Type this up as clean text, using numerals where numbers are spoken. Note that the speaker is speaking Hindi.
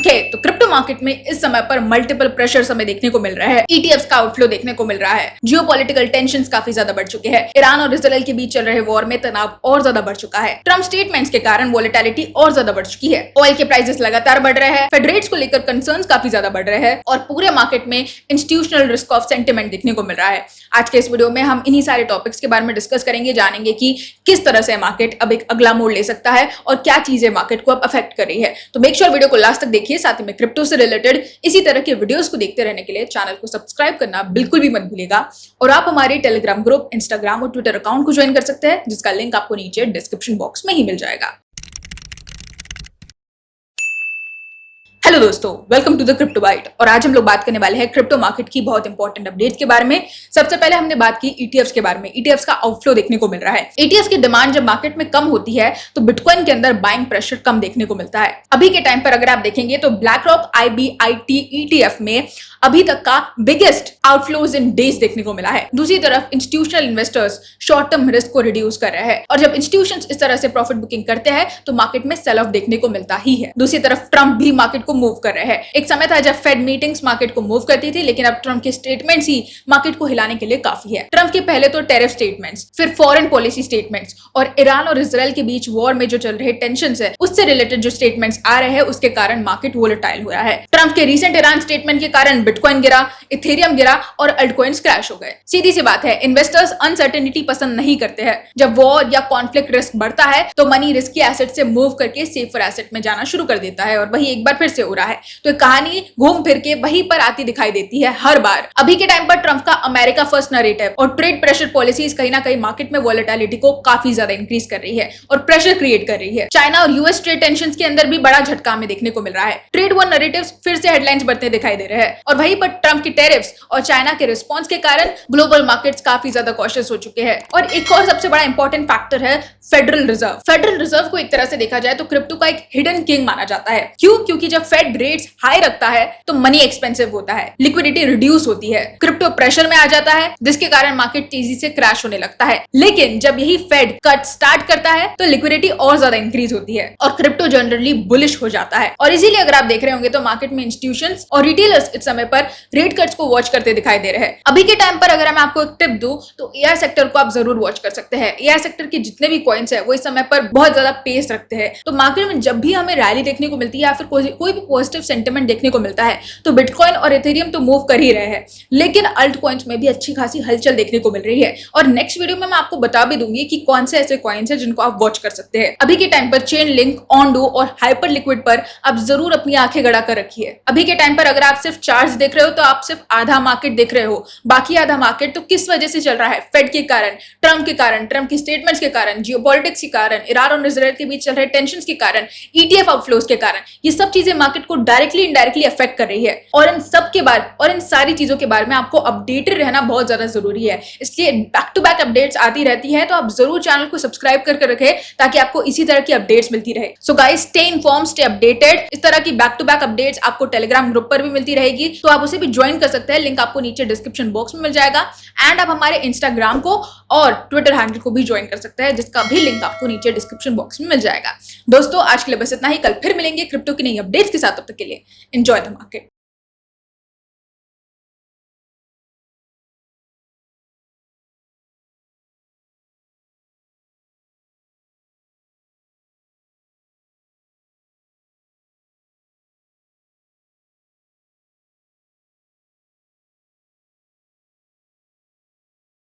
ओके, तो क्रिप्टो मार्केट में इस समय पर मल्टीपल प्रेशर्स हमें देखने को मिल रहा है। ईटीएफ्स का आउटफ्लो देखने को मिल रहा है। जियोपॉलिटिकल टेंशंस काफी ज्यादा बढ़ चुके हैं। ईरान और इजराइल के बीच चल रहे वॉर में तनाव और ज्यादा बढ़ चुका है। ट्रम्प स्टेटमेंट्स के कारण वोलेटिलिटी और ज्यादा बढ़ चुकी है। ऑयल के प्राइसेस लगातार बढ़ रहे हैं। फेड रेट्स को लेकर कंसर्न्स काफी ज्यादा बढ़ रहे हैं और पूरे मार्केट में इंस्टीट्यूशनल रिस्क ऑफ सेंटिमेंट देखने को मिल रहा है। आज के इस वीडियो में हम इन्हीं सारे टॉपिक्स के बारे में डिस्कस करेंगे, जानेंगे कि किस तरह से मार्केट अब एक अगला मोड़ ले सकता है और क्या चीजें मार्केट को अब अफेक्ट कर रही है। तो मेक श्योर वीडियो को लास्ट तक देखिए। साथ ही में क्रिप्टो से रिलेटेड इसी तरह के वीडियोस को देखते रहने के लिए चैनल को सब्सक्राइब करना बिल्कुल भी मत भूलिएगा। और आप हमारे टेलीग्राम ग्रुप, इंस्टाग्राम और ट्विटर अकाउंट को ज्वाइन कर सकते हैं, जिसका लिंक आपको नीचे डिस्क्रिप्शन बॉक्स में ही मिल जाएगा। हेलो दोस्तों, welcome to the crypto byte. और आज हम लोग बात करने वाले हैं क्रिप्टो मार्केट की बहुत इंपॉर्टेंट अपडेट के बारे में। सबसे पहले हमने बात की ईटीएफ्स के बारे में। ईटीएफ्स का आउटफ्लो देखने को मिल रहा है। ईटीएफ्स की डिमांड जब मार्केट में कम होती है तो बिटकॉइन के अंदर बाइंग प्रेशर कम देखने को मिलता है। अभी के टाइम पर अगर आप देखेंगे तो ब्लैक रॉक IBIT ईटीएफ में अभी तक का बिगेस्ट आउटफ्लोज इन डेज देखने को मिला है। दूसरी तरफ institutional investors short term risk को रिड्यूस कर रहे हैं और जब इंस्टीट्यूशंस इस तरह से प्रॉफिट बुकिंग करते हैं तो मार्केट में सेल ऑफ देखने को मिलता ही है। दूसरी तरफ ट्रम्प भी मार्केट को मूव कर रहे हैं। एक समय था जब फेड मीटिंग्स मार्केट को मूव करती थी, लेकिन अब ट्रम्प के स्टेटमेंट्स ही मार्केट को हिलाने के लिए काफी है। ट्रम्प के पहले तो टेरिफ स्टेटमेंट्स, फिर फॉरेन पॉलिसी स्टेटमेंट्स और ईरान और इजराइल के बीच वॉर में जो चल रहे टेंशंस है उससे रिलेटेड जो स्टेटमेंट्स आ रहे हैं उसके कारण मार्केट वोलेटाइल हो रहा है। ट्रम्प के रिसेंट ईरान स्टेटमेंट के कारण बिटकॉइन गिरा, इथेरियम गिरा और अल्टकॉइंस क्रैश हो गए। सीधी सी बात है, इन्वेस्टर्स अनसर्टेनिटी पसंद नहीं करते हैं। जब वॉर या कॉन्फ्लिक्ट रिस्क बढ़ता है तो मनी रिस्की एसेट से मूव करके सेफर एसेट में जाना शुरू कर देता है और वही एक बार फिर से हो रहा है। तो कहानी घूम फिर के वहीं पर आती दिखाई देती है हर बार। अभी के टाइम पर ट्रम्प का अमेरिका फर्स्ट नैरेटिव और ट्रेड प्रेशर पॉलिसीज कहीं ना कहीं मार्केट में वोलेटिलिटी को काफी ज्यादा इंक्रीज कर रही है और प्रेशर क्रिएट कर रही है। चाइना और यूएस ट्रेड टेंशंस के अंदर भी बड़ा झटका हमें देखने को मिल रहा है। ट्रेड वॉर नैरेटिव्स फिर से हेडलाइंस बढ़ते दिखाई दे रहे हैं और वहीं पर ट्रम्प की टैरिफ्स और चाइना के रिस्पांस के कारण ग्लोबल मार्केट्स काफी ज्यादा कॉशियस हो चुके हैं। और एक और सबसे बड़ा इंपॉर्टेंट फैक्टर है फेडरल रिजर्व। फेडरल रिजर्व को एक तरह से देखा जाए तो क्रिप्टो का एक हिडन किंग माना जाता है। क्यों? क्योंकि जब फेड रेट्स हाई रखता है तो मनी एक्सपेंसिव होता है, लिक्विडिटी रिड्यूस होती है, क्रिप्टो प्रेशर में आ जाता है, जिसके कारण मार्केट तेजी से क्रैश होने लगता है। लेकिन जब यही फेड कट स्टार्ट करता है तो लिक्विडिटी और ज्यादा इंक्रीज होती है और क्रिप्टो जनरली बुलिश हो जाता है। और इसीलिए अगर आप देख रहे होंगे तो मार्केट में इंस्टीट्यूशंस और रिटेलर्स इस समय पर रेट कट्स को वॉच करते दिखाई दे रहे हैं। अभी के टाइम पर अगर मैं आपको एक टिप दूं तो एआई सेक्टर को आप जरूर वॉच कर सकते हैं। एआई सेक्टर के जितने भी कॉइन्स है वो इस समय पर बहुत ज्यादा पेस रखते हैं। तो मार्केट में जब भी हमें रैली देखने को मिलती है या फिर कोई भी पॉजिटिव सेंटिमेंट देखने को मिलता है तो बिटकॉइन और इथेरियम तो मूव कर ही रहे हैं, लेकिन अल्ट कॉइन्स में भी अच्छी खासी हलचल देखने को मिल रही है। और नेक्स्ट वीडियो में मैं आपको बता भी दूंगी कि कौन से ऐसे कॉइन्स हैं जिनको आप वॉच कर सकते हैं। अभी के टाइम पर चेन लिंक, ऑनडो और हाइपर लिक्विड पर आप जरूर अपनी आंखें गड़ा कर रखिए। अभी के टाइम पर अगर आप सिर्फ चार्ज देख रहे हो तो आप सिर्फ आधा मार्केट देख रहे हो, बाकी आधा मार्केट तो किस वजह से चल रहा है? फेड के कारण, ट्रम्प की स्टेटमेंट्स के कारण, जियोपॉलिटिक्स के कारण, ईरान और इजराइल के बीच चल रहे टेंशंस के कारण, ईटीएफ आउटफ्लोज के कारण, ये सब चीजें मार्केट को डायरेक्टली इनडायरेक्टली अफेक्ट कर रही है। और इन सब के बारे और इन सारी चीजों के बारे में आपको अपडेटेड रहना बहुत ज्यादा जरूरी है। इसलिए बैक टू बैक अपडेट्स आती रहती है, तो आप जरूर चैनल को सब्सक्राइब करके रखें ताकि आपको इसी तरह की अपडेट्स मिलती रहे। So guys, stay informed, stay updated. इस तरह की बैक टू बैक अपडेट्स आपको टेलीग्राम ग्रुप पर भी मिलती रहेगी, तो आप उसे भी ज्वाइन कर सकते हैं। लिंक आपको नीचे डिस्क्रिप्शन बॉक्स में मिल जाएगा। एंड आप हमारे इंस्टाग्राम को और ट्विटर हैंडल को भी ज्वाइन कर सकते हैं, जिसका भी लिंक आपको नीचे डिस्क्रिप्शन बॉक्स में मिल जाएगा। दोस्तों, आज के लिए बस इतना ही। कल फिर मिलेंगे क्रिप्टो की नई अपडेट्स के साथ। तब तक के लिए एंजॉय द मार्केट।